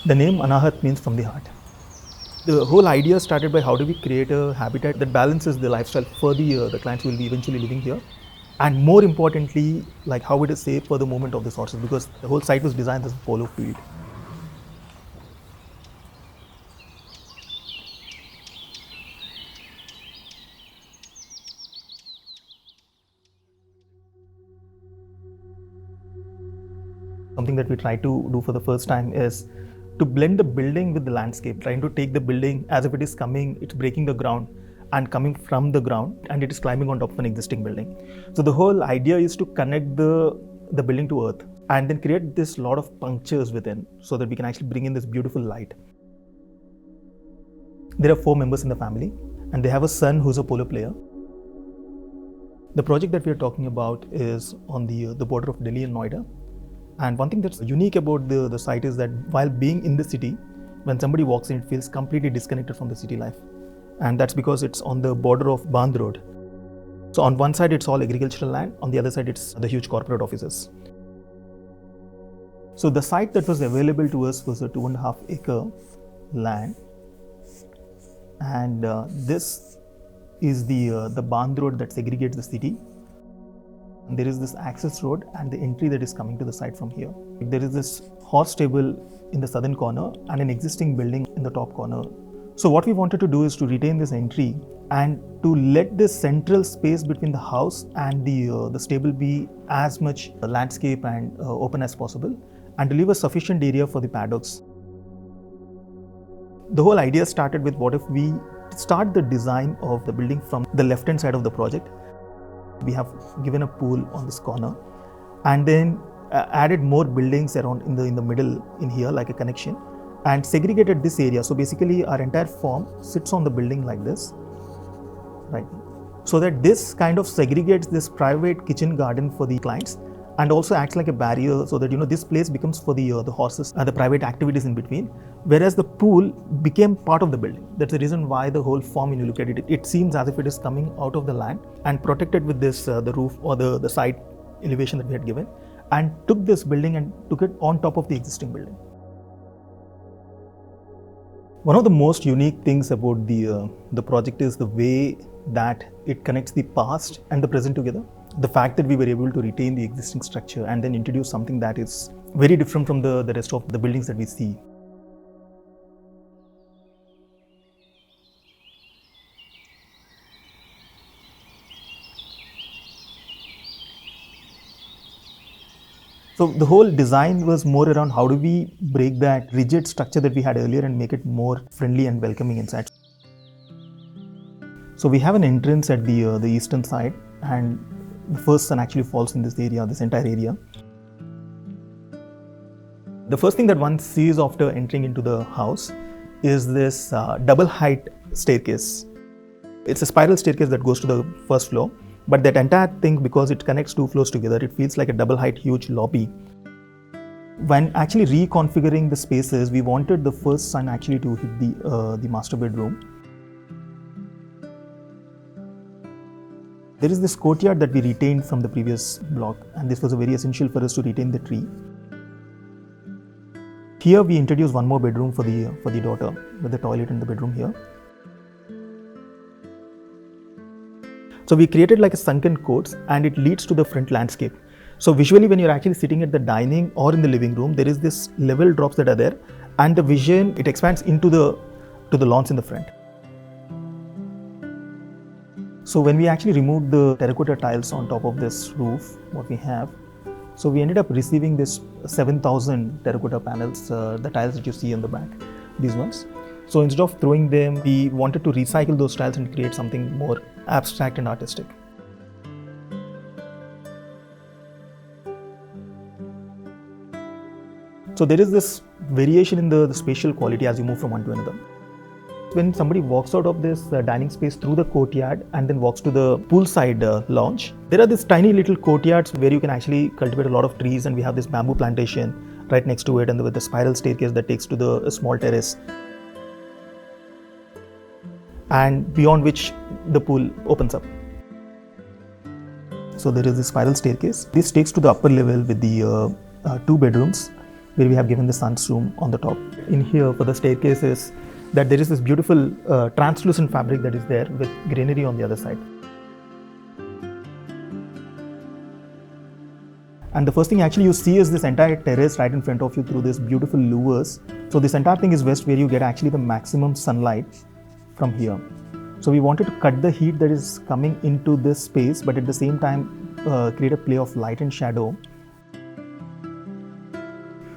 The name Anahat means from the heart. The whole idea started by how do we create a habitat that balances the lifestyle for the clients who will be eventually living here. And more importantly, like how it is safe for the movement of the horses, because the whole site was designed as a polo field. Something that we try to do for the first time is to blend the building with the landscape, trying to take the building as if it is coming, it's breaking the ground and coming from the ground, and it is climbing on top of an existing building. So the whole idea is to connect the building to earth and then create this lot of punctures within so that we can actually bring in this beautiful light. There are 4 members in the family and they have a son who's a polo player. The project that we are talking about is on the border of Delhi and Noida. And one thing that's unique about the site is that while being in the city, when somebody walks in, it feels completely disconnected from the city life. And that's because it's on the border of Bandh Road. So on one side, it's all agricultural land. On the other side, it's the huge corporate offices. So the site that was available to us was a 2.5 acre land. And this is the Bandh Road that segregates the city. And there is this access road and the entry that is coming to the site from here. There is this horse stable in the southern corner and an existing building in the top corner. So what we wanted to do is to retain this entry and to let this central space between the house and the stable be as much landscape and open as possible, and to leave a sufficient area for the paddocks. The whole idea started with what if we start the design of the building from the left hand side of the project. We have given a pool on this corner and then added more buildings around in the middle in here, like a connection, and segregated this area. So basically our entire farm sits on the building like this, right? So that this kind of segregates this private kitchen garden for the clients and also acts like a barrier so that this place becomes for the horses and the private activities in between, whereas the pool became part of the building. That's the reason why the whole farm, when you look at it, it seems as if it is coming out of the land and protected with this the roof or the side elevation that we had given, and took this building and took it on top of the existing building. One of the most unique things about the project is the way that it connects the past and the present together. The fact that we were able to retain the existing structure and then introduce something that is very different from the rest of the buildings that we see. So the whole design was more around how do we break that rigid structure that we had earlier and make it more friendly and welcoming inside. So we have an entrance at the eastern side, and the first sun actually falls in this area, this entire area. The first thing that one sees after entering into the house is this double height staircase. It's a spiral staircase that goes to the first floor, but that entire thing, because it connects 2 floors together, it feels like a double height huge lobby. When actually reconfiguring the spaces, we wanted the first sun actually to hit the master bedroom. There is this courtyard that we retained from the previous block, and this was very essential for us to retain the tree. Here we introduced one more bedroom for the daughter, with the toilet in the bedroom here. So we created like a sunken courts, and it leads to the front landscape. So visually, when you're actually sitting at the dining or in the living room, there is this level drops that are there, and the vision, it expands into the lawns in the front. So when we actually removed the terracotta tiles on top of this roof, what we have, so we ended up receiving this 7,000 terracotta panels, the tiles that you see on the back, these ones. So instead of throwing them, we wanted to recycle those tiles and create something more abstract and artistic. So there is this variation in the spatial quality as you move from one to another. When somebody walks out of this dining space through the courtyard and then walks to the poolside lounge, there are these tiny little courtyards where you can actually cultivate a lot of trees, and we have this bamboo plantation right next to it, and with the spiral staircase that takes to the small terrace, and beyond which the pool opens up. So there is this spiral staircase. This takes to the upper level with the 2 bedrooms where we have given the sun's room on the top. In here for the staircases, that there is this beautiful translucent fabric that is there with greenery on the other side. And the first thing actually you see is this entire terrace right in front of you through this beautiful louvers. So this entire thing is west, where you get actually the maximum sunlight from here. So we wanted to cut the heat that is coming into this space, but at the same time create a play of light and shadow.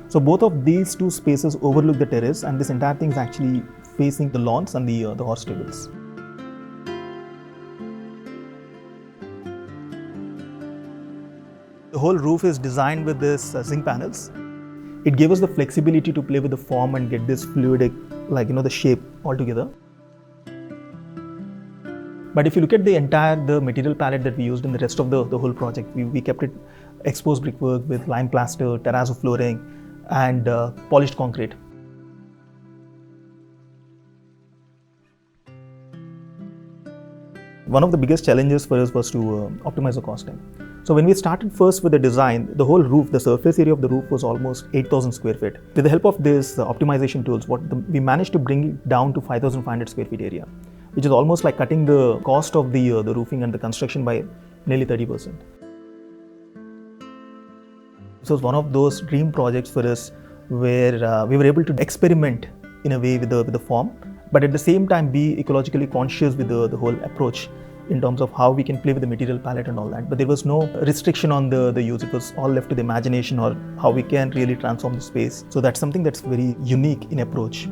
So both of these two spaces overlook the terrace, and this entire thing is actually facing the lawns and the horse stables. The whole roof is designed with this zinc panels. It gave us the flexibility to play with the form and get this fluidic, the shape altogether. But if you look at the material palette that we used in the rest of the whole project, we kept it exposed brickwork with lime plaster, terrazzo flooring, and polished concrete. One of the biggest challenges for us was to optimize the costing. So when we started first with the design, the whole roof, the surface area of the roof was almost 8,000 square feet. With the help of this optimization tools, we managed to bring it down to 5,500 square feet area, which is almost like cutting the cost of the roofing and the construction by nearly 30%. This was one of those dream projects for us where we were able to experiment in a way with the form, but at the same time be ecologically conscious with the whole approach in terms of how we can play with the material palette and all that. But there was no restriction on the use. It was all left to the imagination or how we can really transform the space. So that's something that's very unique in approach.